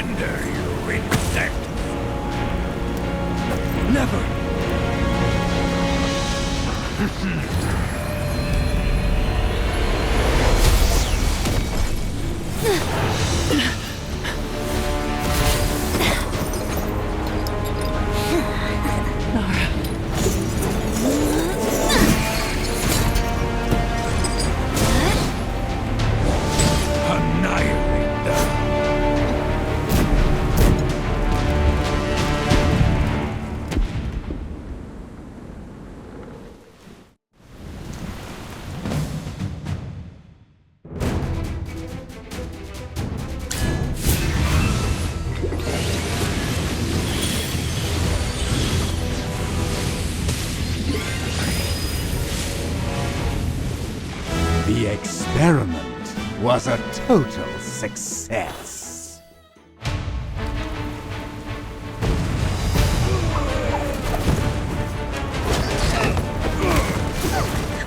Surrender, you insect! Never! Annihilate them! The experiment was a total success.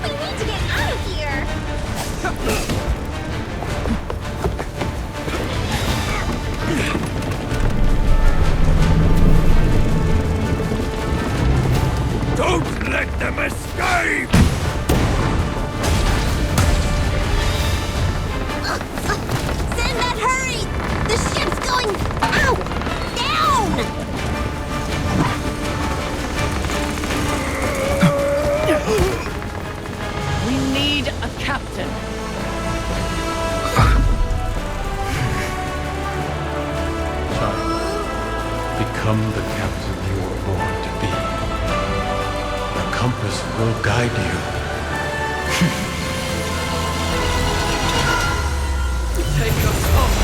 We need to get out of here! Don't let them escape! Sinbad, hurry! The ship's going... Ow! Down! We need a captain. Child, become the captain you were born to be. The compass will guide you. Take us home.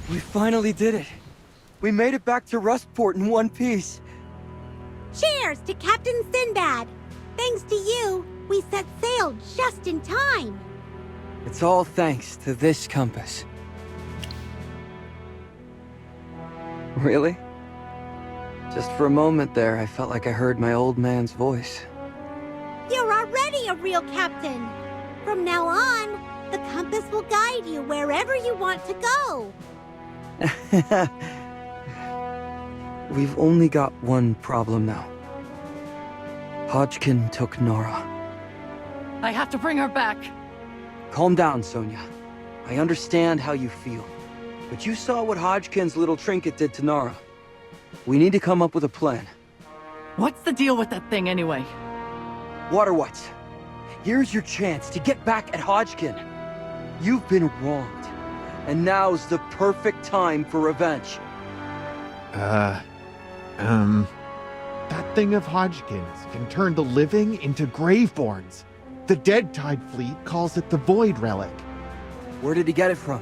We finally did it. We made it back to Rustport in one piece. Cheers to Captain Sinbad! Thanks to you, we set sail just in time. It's all thanks to this compass. Really? Just for a moment there, I felt like I heard my old man's voice. You're already a real captain. From now on, the compass will guide you wherever you want to go. We've only got one problem now. Hodgkin took Nora. I have to bring her back. Calm down, Sonia. I understand how you feel. But you saw what Hodgkin's little trinket did to Nora. We need to come up with a plan. What's the deal with that thing anyway? Waterwhites, here's your chance to get back at Hodgkin. You've been wronged, and now's the perfect time for revenge. That thing of Hodgkin's can turn the living into Graveborns. The Dead Tide Fleet calls it the Void Relic. Where did he get it from?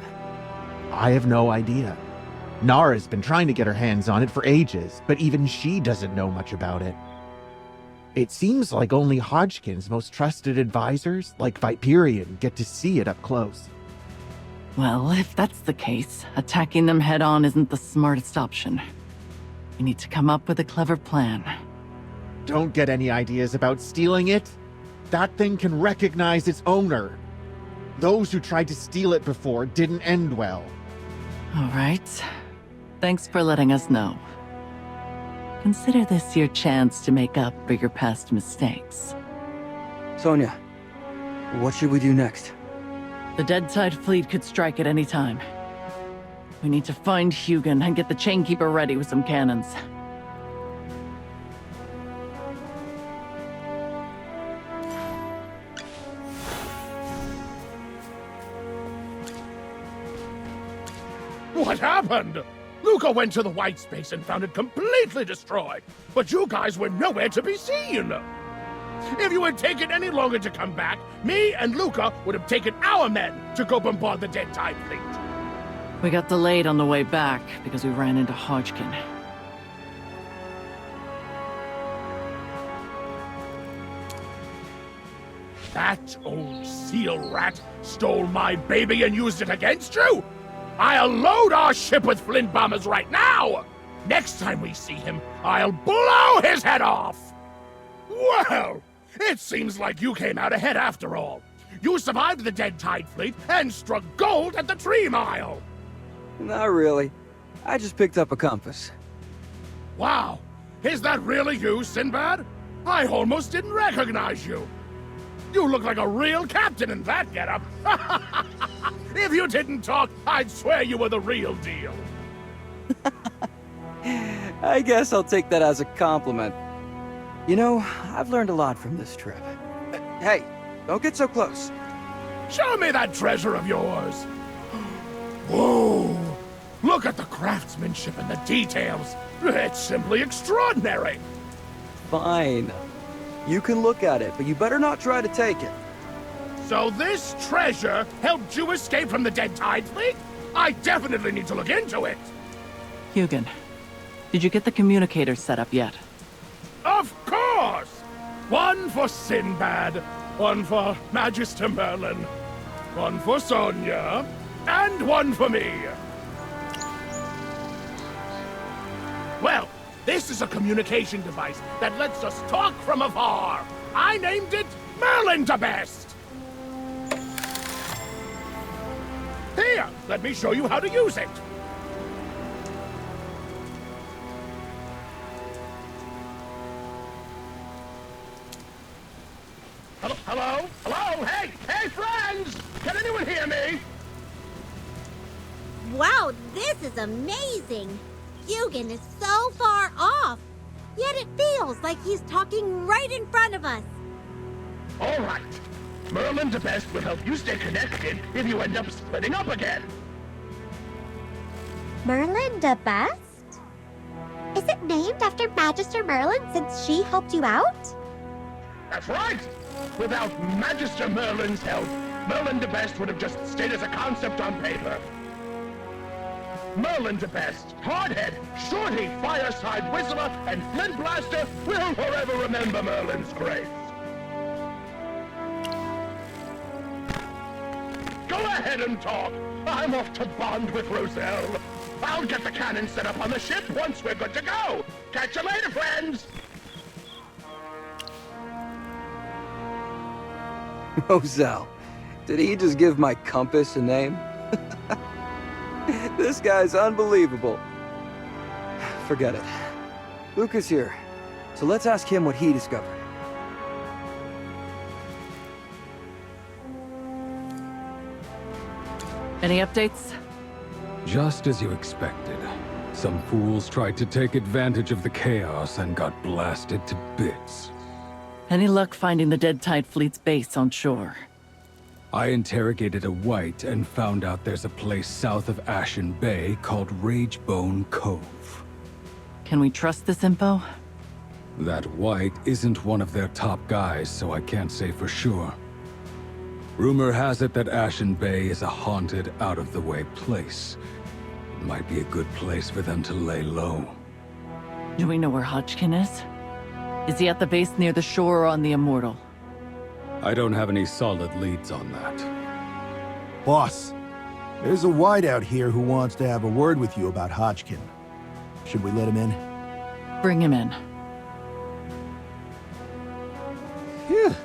I have no idea. Nara's been trying to get her hands on it for ages, but even she doesn't know much about it. It seems like only Hodgkin's most trusted advisors, like Viperion, get to see it up close. Well, if that's the case, attacking them head-on isn't the smartest option. We need to come up with a clever plan. Don't get any ideas about stealing it. That thing can recognize its owner. Those who tried to steal it before didn't end well. All right. Thanks for letting us know. Consider this your chance to make up for your past mistakes. Sonia, what should we do next? The Dead Tide Fleet could strike at any time. We need to find Hugin and get the Chainkeeper ready with some cannons. What happened? Luca went to the white space and found it completely destroyed, but you guys were nowhere to be seen. If you had taken any longer to come back, me and Luca would have taken our men to go bombard the Dead Tide Fleet. We got delayed on the way back because we ran into Hodgkin. that old seal rat stole my baby and used it against you? I'll load our ship with flint bombers right now! Next time we see him, I'll blow his head off! Well, it seems like you came out ahead after all. You survived the Dead Tide Fleet and struck gold at the Tree Mile! Not really. I just picked up a compass. Wow! Is that really you, Sinbad? I almost didn't recognize you! You look like a real captain in that getup! If you didn't talk, I'd swear you were the real deal! I guess I'll take that as a compliment. You know, I've learned a lot from this trip. Hey, don't get so close. Show me that treasure of yours! Whoa! Look at the craftsmanship and the details! It's simply extraordinary! Fine. You can look at it, but you better not try to take it. So this treasure helped you escape from the Dead Tide Fleet? I definitely need to look into it! Hugin, did you get the communicator set up yet? Of course! One for Sinbad, one for Magister Merlin, one for Sonia, and one for me. Well, this is a communication device that lets us talk from afar. I named it Merlin the Best. Here, let me show you how to use it. Hello? Hello? Hello? Hey! Hey, friends! Can anyone hear me? Wow, this is amazing! Hugin is so far off, yet it feels like he's talking right in front of us. All right. Merlin the Best will help you stay connected if you end up splitting up again. Merlin the Best? Is it named after Magister Merlin since she helped you out? That's right! Without Magister Merlin's help, Merlin the Best would have just stayed as a concept on paper. Merlin the Best, Hardhead, Shorty, Fireside Whistler, and Flint Blaster will forever remember Merlin's grace. Go ahead and talk. I'm off to bond with Roselle. I'll get the cannon set up on the ship once we're good to go. Catch you later, friends. Roselle, did he just give my compass a name? This guy's unbelievable. Forget it. Luca's here, so let's ask him what he discovered. Any updates? Just as you expected. Some fools tried to take advantage of the chaos and got blasted to bits. Any luck finding the Dead Tide Fleet's base on shore? I interrogated a white and found out there's a place south of Ashen Bay called Ragebone Cove. Can we trust this info? That white isn't one of their top guys, so I can't say for sure. Rumor has it that Ashen Bay is a haunted, out-of-the-way place. It might be a good place for them to lay low. Do we know where Hodgkin is? Is he at the base near the shore or on the Immortal? I don't have any solid leads on that. Boss, there's a white out here who wants to have a word with you about Hodgkin. Should we let him in? Bring him in. Phew.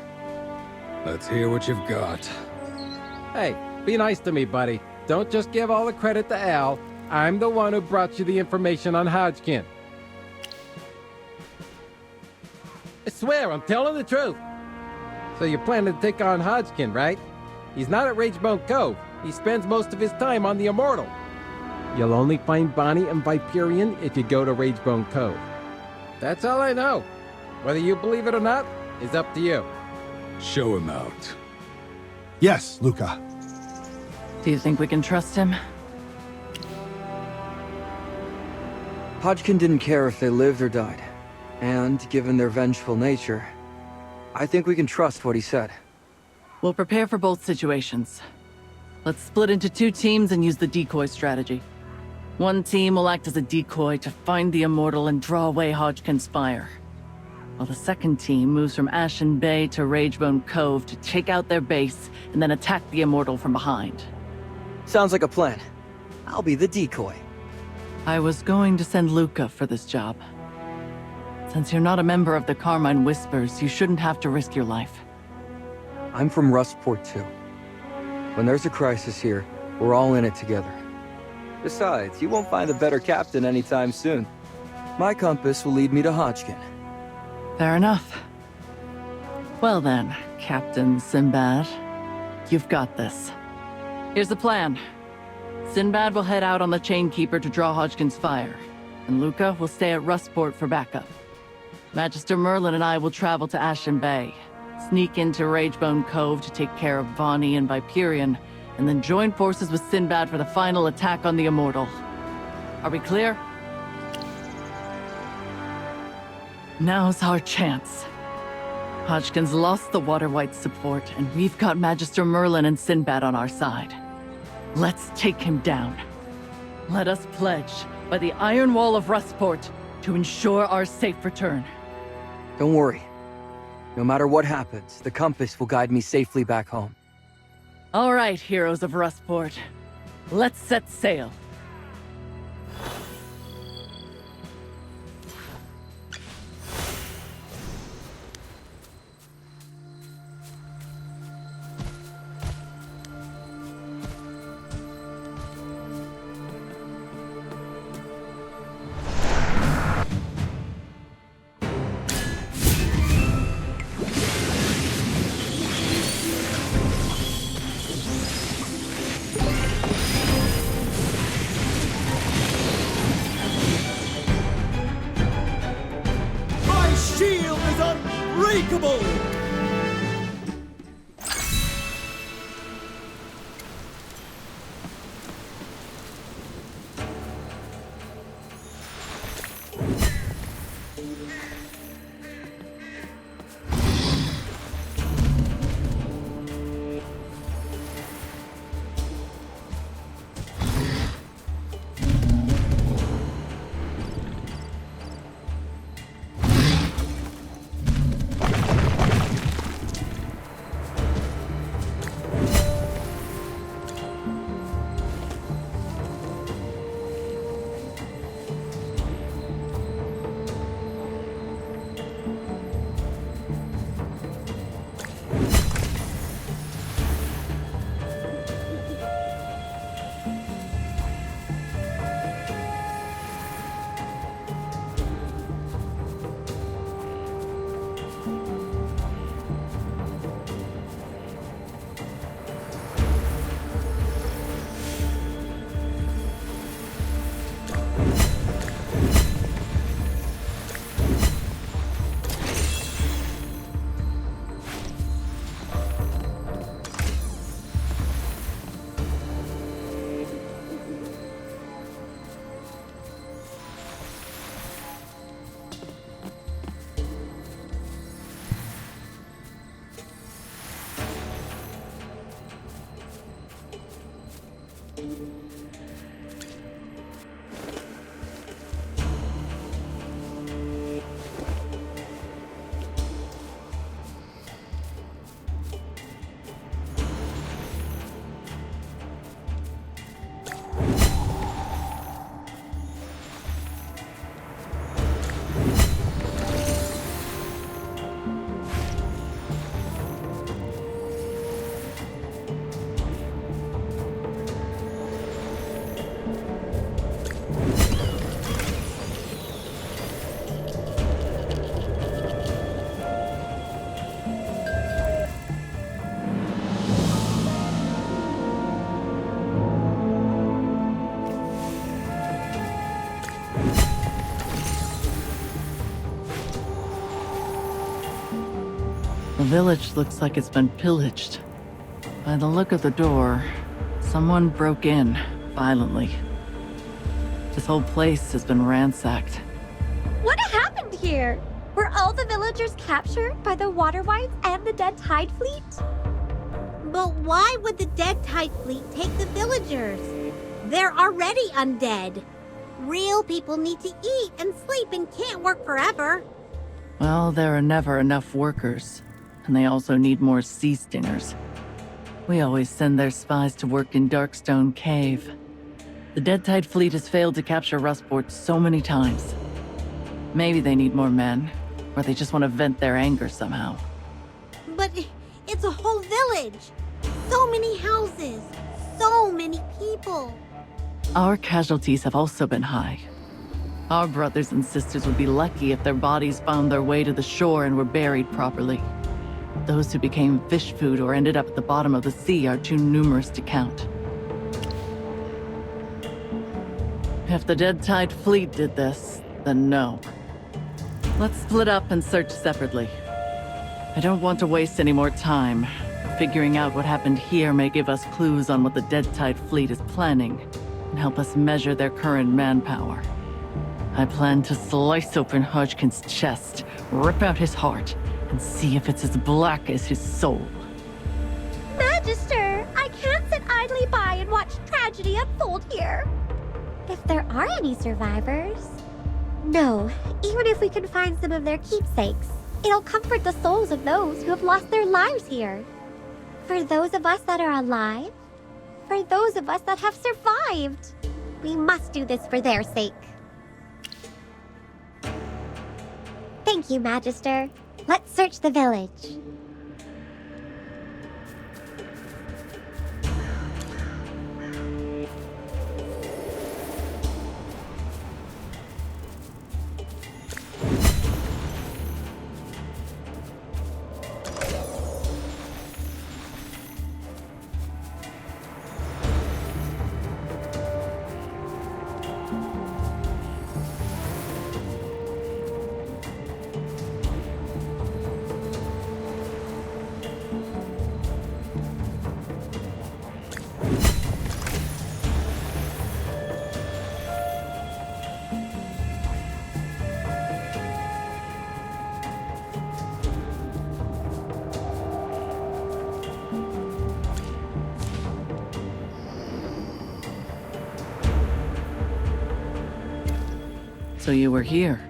Let's hear what you've got. Hey, be nice to me, buddy. Don't just give all the credit to Al. I'm the one who brought you the information on Hodgkin. I swear, I'm telling the truth. So you're planning to take on Hodgkin, right? He's not at Ragebone Cove. He spends most of his time on the Immortal. You'll only find Bonnie and Viperion if you go to Ragebone Cove. That's all I know. Whether you believe it or not is up to you. Show him out. Yes, Luca. Do you think we can trust him? Hodgkin didn't care if they lived or died. And, given their vengeful nature, I think we can trust what he said. We'll prepare for both situations. Let's split into 2 teams and use the decoy strategy. One team will act as a decoy to find the Immortal and draw away Hodgkin's fire. while the second team moves from Ashen Bay to Ragebone Cove to take out their base and then attack the Immortal from behind. Sounds like a plan. I'll be the decoy. I was going to send Luca for this job. Since you're not a member of the Carmine Whispers, you shouldn't have to risk your life. I'm from Rustport too. When there's a crisis here, we're all in it together. Besides, you won't find a better captain anytime soon. My compass will lead me to Hodgkin. Fair enough. Well then, Captain Sinbad, you've got this. Here's the plan. Sinbad will head out on the Chainkeeper to draw Hodgkin's fire, and Luca will stay at Rustport for backup. Magister Merlin and I will travel to Ashen Bay, sneak into Ragebone Cove to take care of Vonnie and Viperion, and then join forces with Sinbad for the final attack on the Immortal. Are we clear? Now's our chance. Hodgkin's lost the Water White's support, and we've got Magister Merlin and Sinbad on our side. Let's take him down. Let us pledge by the Iron Wall of Rustport to ensure our safe return. Don't worry. No matter what happens, the compass will guide me safely back home. All right, heroes of Rustport. Let's set sail. Shield is unbreakable! The village looks like it's been pillaged. By the look of the door, someone broke in violently. This whole place has been ransacked. What happened here? Were all the villagers captured by the Water Whites and the Dead Tide Fleet? But why would the Dead Tide Fleet take the villagers? They're already undead. Real people need to eat and sleep and can't work forever. Well, there are never enough workers, and they also need more sea stingers. We always send their spies to work in Darkstone Cave. The Dead Tide fleet has failed to capture Rustport so many times. Maybe they need more men, or they just want to vent their anger somehow. But it's a whole village. So many houses. So many people. Our casualties have also been high. Our brothers and sisters would be lucky if their bodies found their way to the shore and were buried properly. Those who became fish food or ended up at the bottom of the sea are too numerous to count. If the Dead Tide fleet did this, then no. Let's split up and search separately. I don't want to waste any more time. Figuring out what happened here may give us clues on what the Dead Tide fleet is planning, and help us measure their current manpower. I plan to slice open Hodgkin's chest, rip out his heart, and see if it's as black as his soul. Magister, I can't sit idly by and watch tragedy unfold here. If there are any survivors. No, even if we can find some of their keepsakes, it'll comfort the souls of those who have lost their lives here. For those of us that are alive, for those of us that have survived, we must do this for their sake. Thank you, Magister. Let's search the village. So you were here,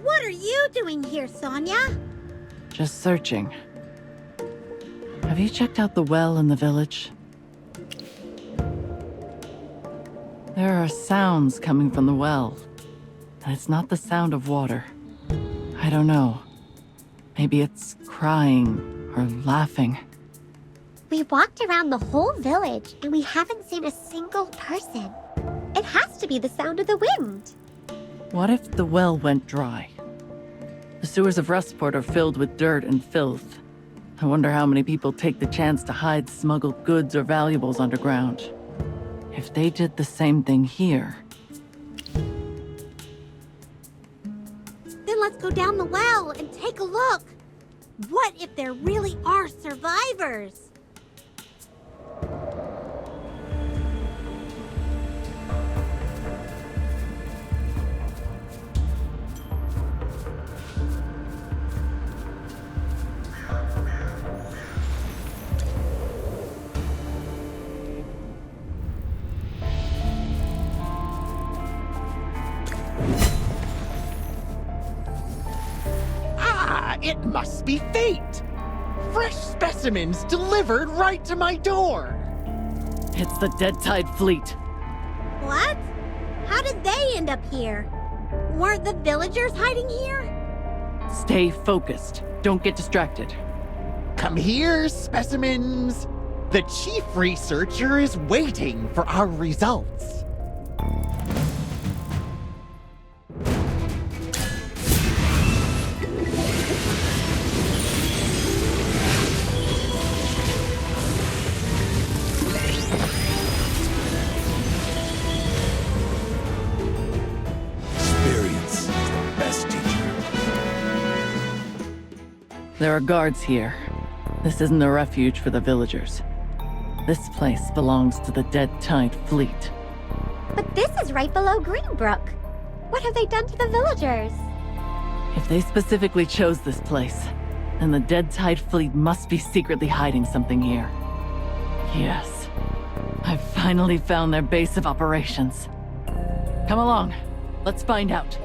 What are you doing here, Sonia? just searching. Have you checked out the well in the village? There are sounds coming from the well, and it's not the sound of water. I don't know. Maybe it's crying or laughing. We walked around the whole village and we haven't seen a single person. It has to be the sound of the wind. What if the well went dry? The sewers of Rustport are filled with dirt and filth. I wonder how many people take the chance to hide smuggled goods or valuables underground. If they did the same thing here... Then let's go down the well and take a look. What if there really are survivors? It must be fate! Fresh specimens delivered right to my door! It's the Dead Tide fleet. What? How did they end up here? Weren't the villagers hiding here? Stay focused. Don't get distracted. Come here, specimens! The chief researcher is waiting for our results. There are guards here. This isn't a refuge for the villagers. This place belongs to the Dead Tide fleet. But this is right below Greenbrook. What have they done to the villagers? If they specifically chose this place, then the Dead Tide fleet must be secretly hiding something here. Yes. I've finally found their base of operations. Come along. Let's find out.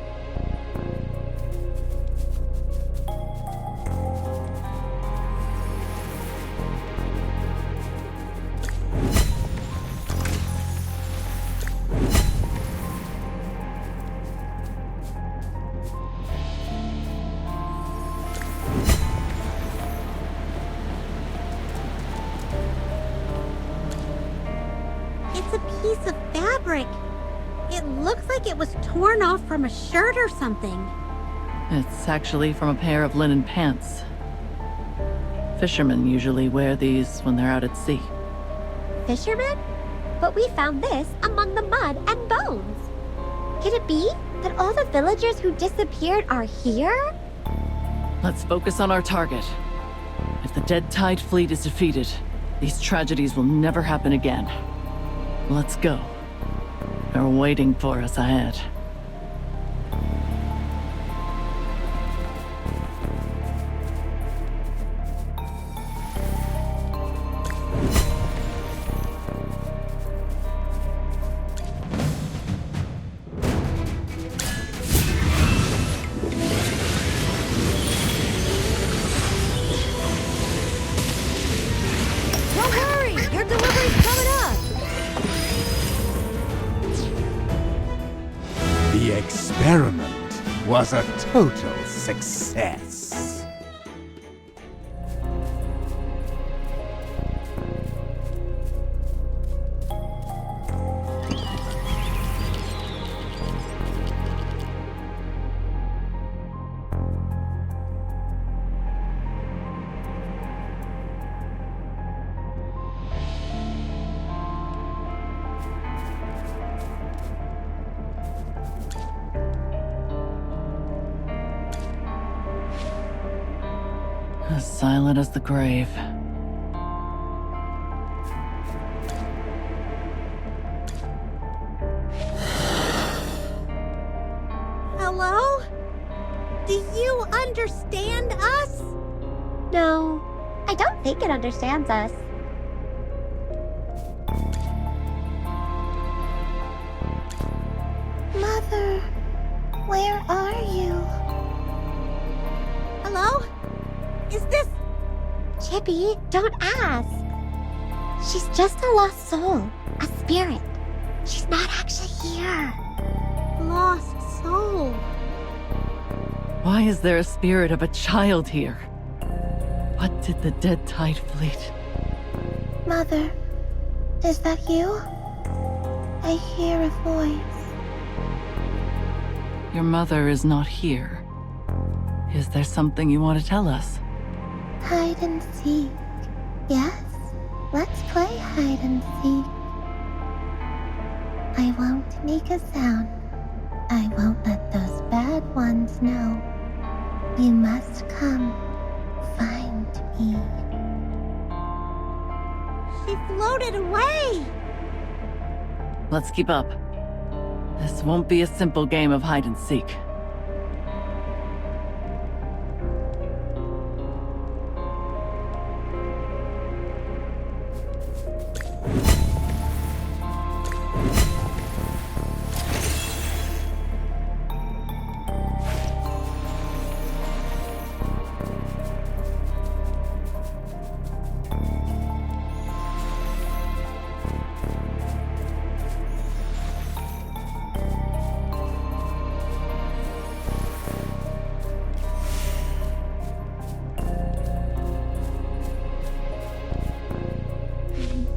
It's a piece of fabric. It looks like it was torn off from a shirt or something. It's actually from a pair of linen pants. Fishermen usually wear these when they're out at sea. Fishermen? But we found this among the mud and bones. Could it be that all the villagers who disappeared are here? Let's focus on our target. If the Dead Tide fleet is defeated, these tragedies will never happen again. Let's go. They're waiting for us ahead. Don't worry, your delivery's coming up. The experiment was a total success. As silent as the grave. Hello? Do you understand us? No, I don't think it understands us. Mother, where are you? Hello? Is this... Chippy, don't ask. She's just a lost soul, a spirit. She's not actually here. lost soul? Why is there a spirit of a child here? What did the Dead Tide fleet? Mother, is that you? I hear a voice. Your mother is not here. Is there something you want to tell us? Hide and seek. Yes, let's play hide and seek. I won't make a sound. I won't let those bad ones know. You must come find me. She floated away! Let's keep up. This won't be a simple game of hide and seek.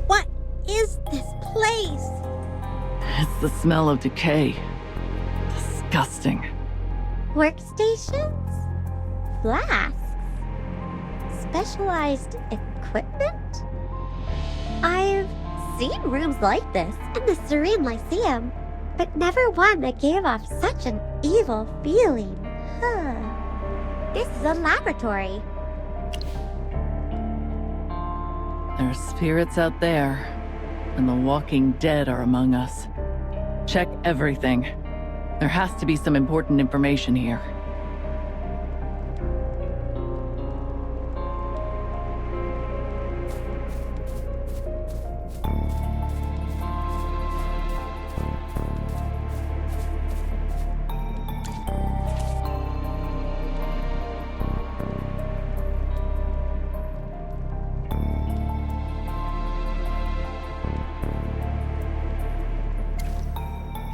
What is this place? It's the smell of decay. Disgusting. Workstations? Flasks? Specialized equipment? I've seen rooms like this in the Serene Lyceum, but never one that gave off such an evil feeling. Huh. This is a laboratory. There are spirits out there, and the walking dead are among us. Check everything. There has to be some important information here.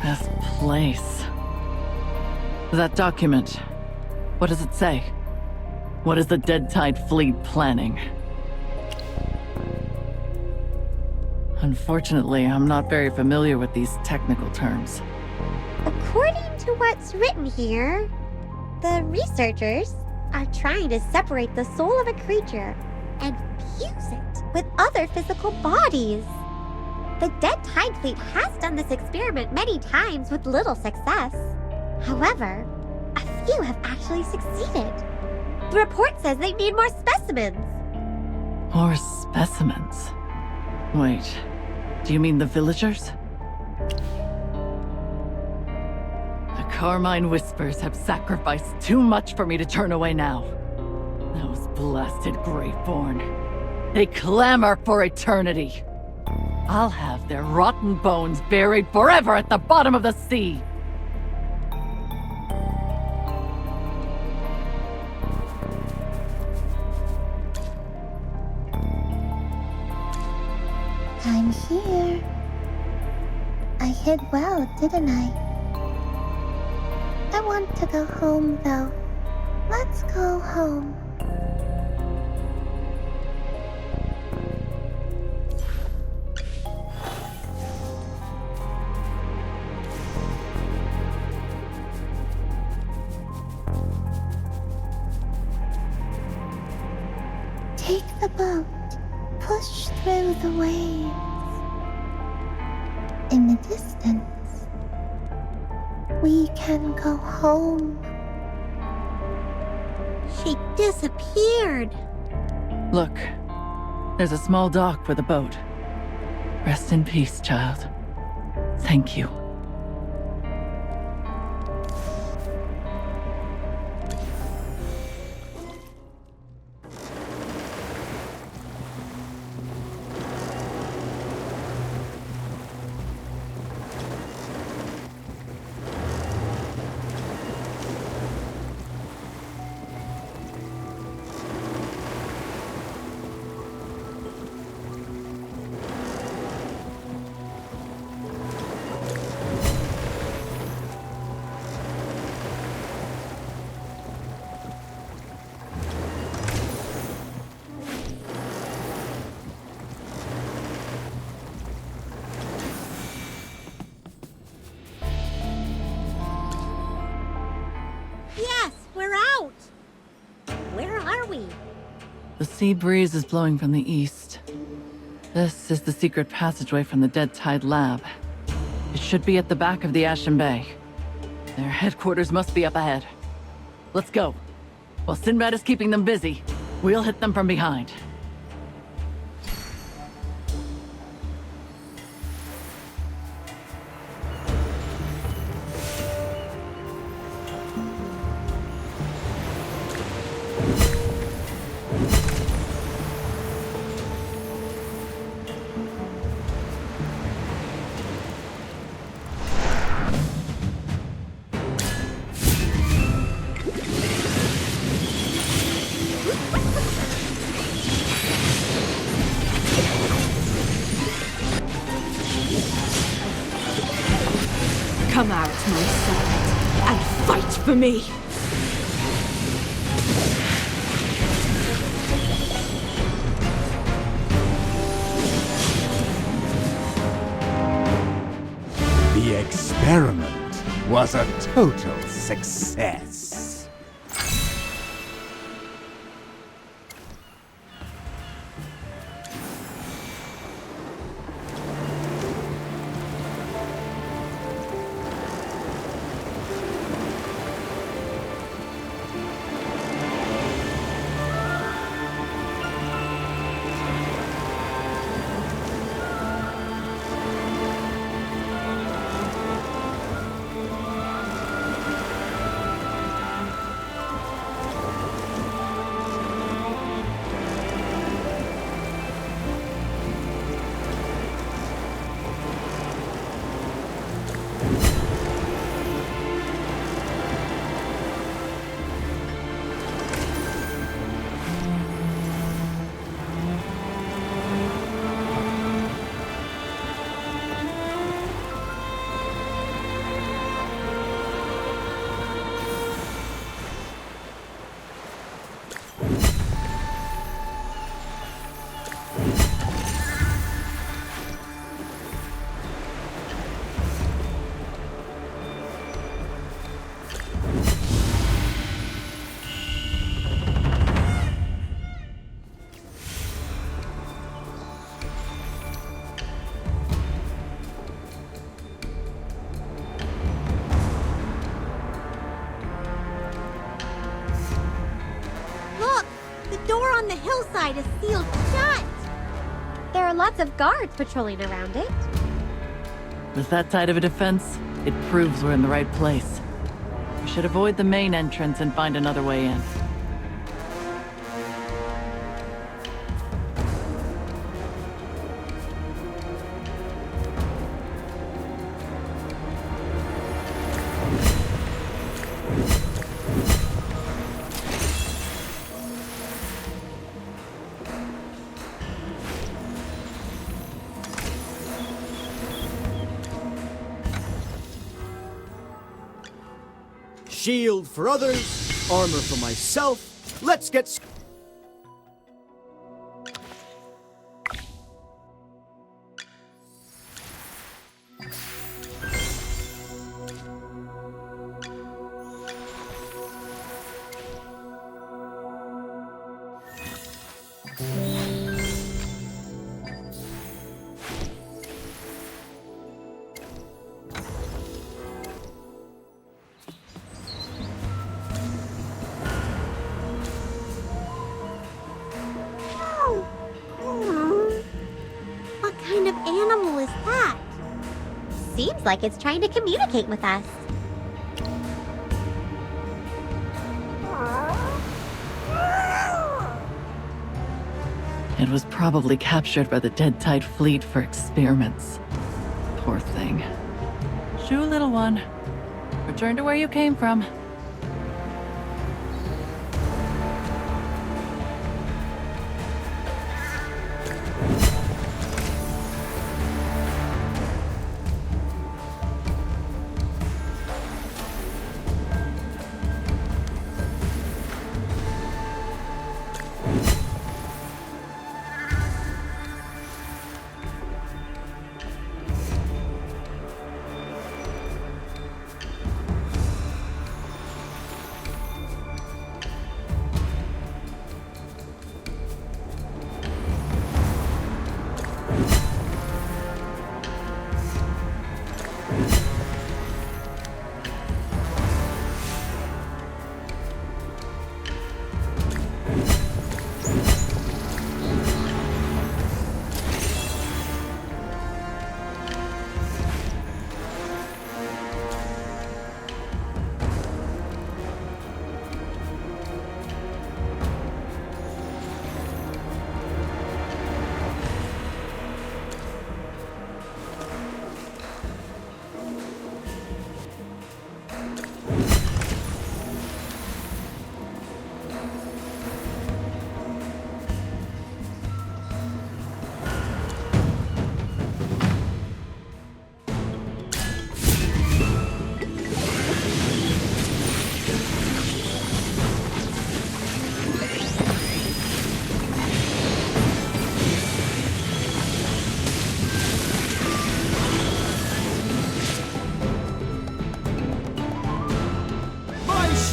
This place. That document. What does it say? What is the Dead Tide fleet planning? Unfortunately, I'm not very familiar with these technical terms. According to what's written here, the researchers are trying to separate the soul of a creature and fuse it with other physical bodies. The Dead Tide Fleet has done this experiment many times with little success. However, a few have actually succeeded. The report says they need more specimens. More specimens? Wait, do you mean the villagers? The Carmine Whispers have sacrificed too much for me to turn away now. Those blasted Greatborn. They clamor for eternity. I'll have their rotten bones buried forever at the bottom of the sea. I'm here. I hid well, didn't I? I want to go home, though. Let's go home. Take the boat. Push through the waves. In the distance, we can go home. She disappeared. Look, there's a small dock with a boat. Rest in peace, child. Thank you. Yes, we're out! Where are we? The sea breeze is blowing from the east. This is the secret passageway from the Dead Tide lab. It should be at the back of the Ashen Bay. Their headquarters must be up ahead. Let's go. While Sinbad is keeping them busy, we'll hit them from behind. Come out, my servant, and fight for me! The experiment was a total success. inside is sealed shut. There are lots of guards patrolling around it. With that tight of a defense, it proves we're in the right place. We should avoid the main entrance and find another way in. Shield for others, armor for myself. Let's get... What kind of animal is that? Seems like it's trying to communicate with us. It was probably captured by the Dead Tide fleet for experiments. Poor thing. Shoo, little one. Return to where you came from.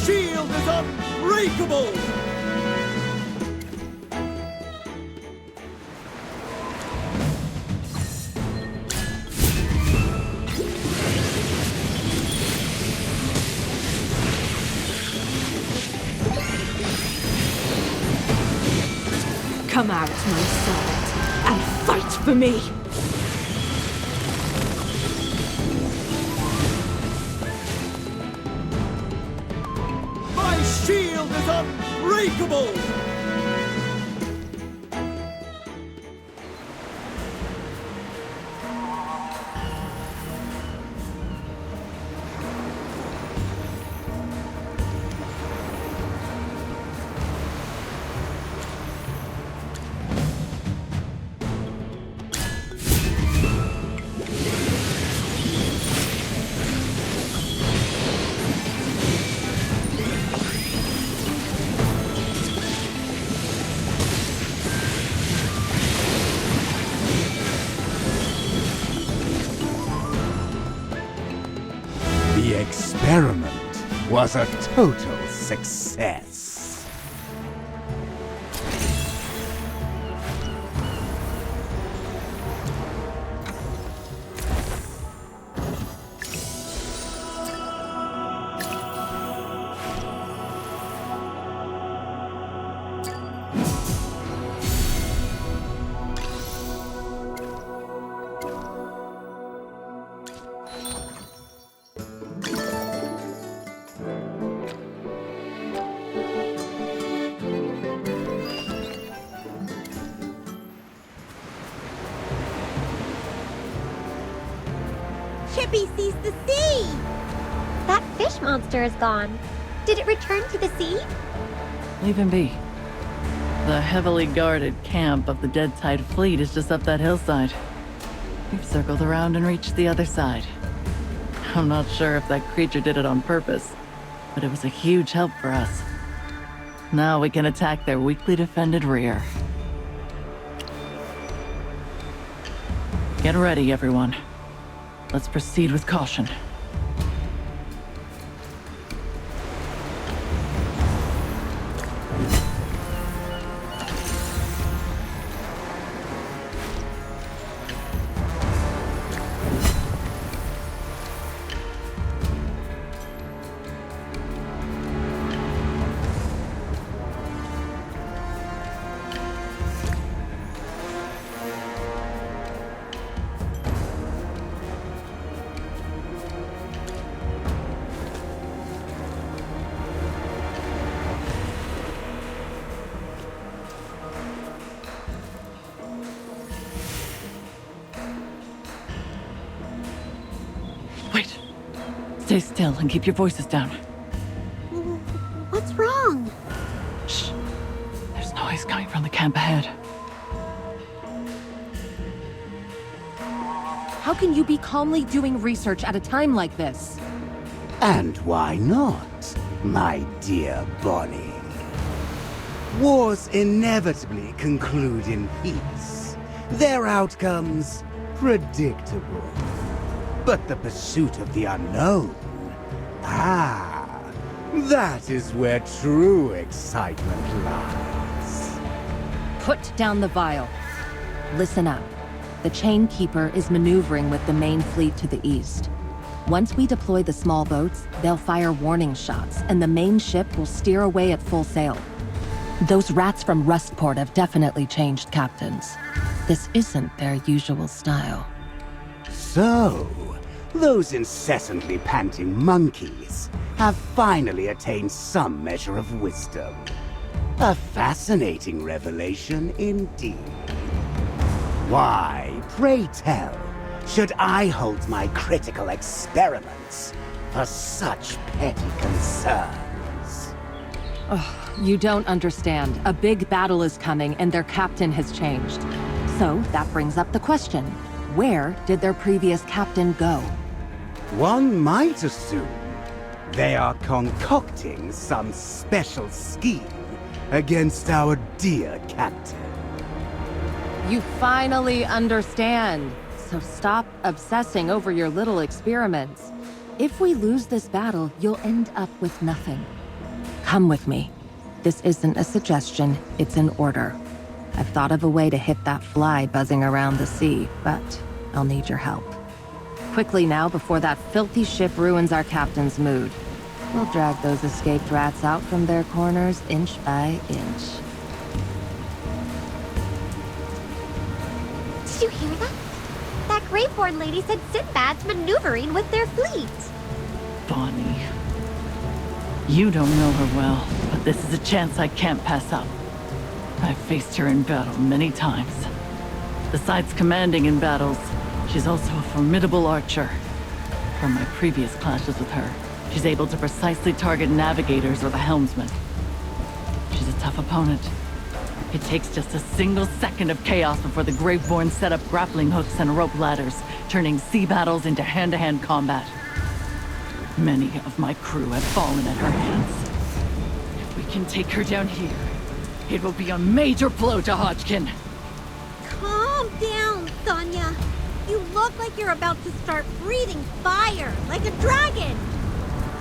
Shield is unbreakable! Come out, my servant, and fight for me! My shield is unbreakable! The experiment was a total success. Chippy sees the sea! That fish monster is gone. Did it return to the sea? Leave him be. The heavily guarded camp of the Dead Tide Fleet is just up that hillside. We've circled around and reached the other side. I'm not sure if that creature did it on purpose, but it was a huge help for us. Now we can attack their weakly defended rear. Get ready, everyone. Let's proceed with caution. Wait. Stay still and keep your voices down. What's wrong? Shh. There's noise coming from the camp ahead. How can you be calmly doing research at a time like this? And why not, my dear Bonnie? Wars inevitably conclude in peace. Their outcomes predictable. But the pursuit of the unknown, that is where true excitement lies. Put down the vial. Listen up. The Chain Keeper is maneuvering with the main fleet to the east. Once we deploy the small boats, they'll fire warning shots, and the main ship will steer away at full sail. Those rats from Rustport have definitely changed captains. This isn't their usual style. So, those incessantly panting monkeys have finally attained some measure of wisdom. A fascinating revelation indeed. Why, pray tell, should I hold my critical experiments for such petty concerns? You don't understand. A big battle is coming and their captain has changed. So that brings up the question. Where did their previous captain go? One might assume they are concocting some special scheme against our dear captain. You finally understand. So stop obsessing over your little experiments. If we lose this battle, you'll end up with nothing. Come with me. This isn't a suggestion, it's an order. I've thought of a way to hit that fly buzzing around the sea, but I'll need your help. Quickly now, before that filthy ship ruins our captain's mood. We'll drag those escaped rats out from their corners inch by inch. Did you hear that? That Greyhorn lady said Sinbad's maneuvering with their fleet. Bonnie. You don't know her well, but this is a chance I can't pass up. I've faced her in battle many times. Besides commanding in battles, she's also a formidable archer. From my previous clashes with her, she's able to precisely target navigators or the helmsman. She's a tough opponent. It takes just a single second of chaos before the Graveborn set up grappling hooks and rope ladders, turning sea battles into hand-to-hand combat. Many of my crew have fallen at her hands. If we can take her down here, it will be a major blow to Hodgkin. Calm down, Sonya. You look like you're about to start breathing fire, like a dragon.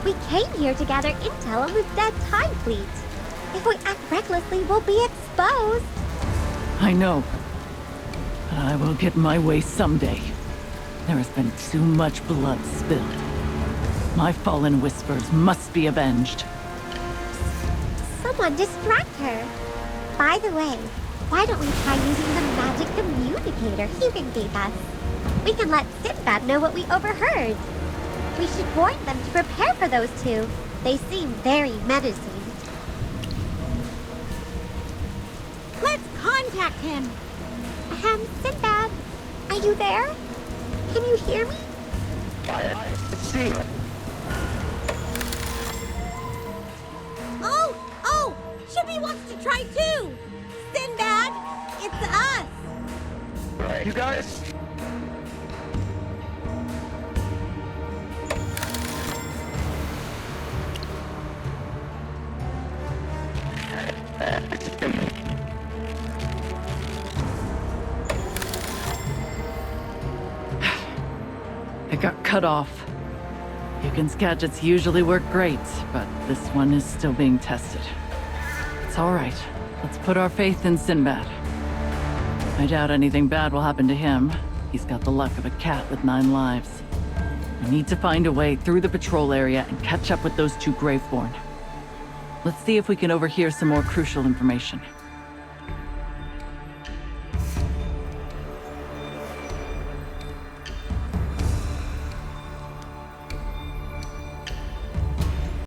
We came here to gather intel on the Dead Tide Fleet. If we act recklessly, we'll be exposed. I know. But I will get my way someday. There has been too much blood spilled. My fallen whispers must be avenged. Someone distract her. By the way, why don't we try using the magic communicator Hugin gave us? We can let Sinbad know what we overheard. We should warn them to prepare for those two. They seem very menacing. Let's contact him. Sinbad, are you there? Can you hear me? Oh! Chippy wants to try too! Sinbad, it's us! You guys? It got cut off. Yugen's gadgets usually work great, but this one is still being tested. It's all right. Let's put our faith in Sinbad. I doubt anything bad will happen to him. He's got the luck of a cat with 9 lives. We need to find a way through the patrol area and catch up with those 2 Graveborn. Let's see if we can overhear some more crucial information.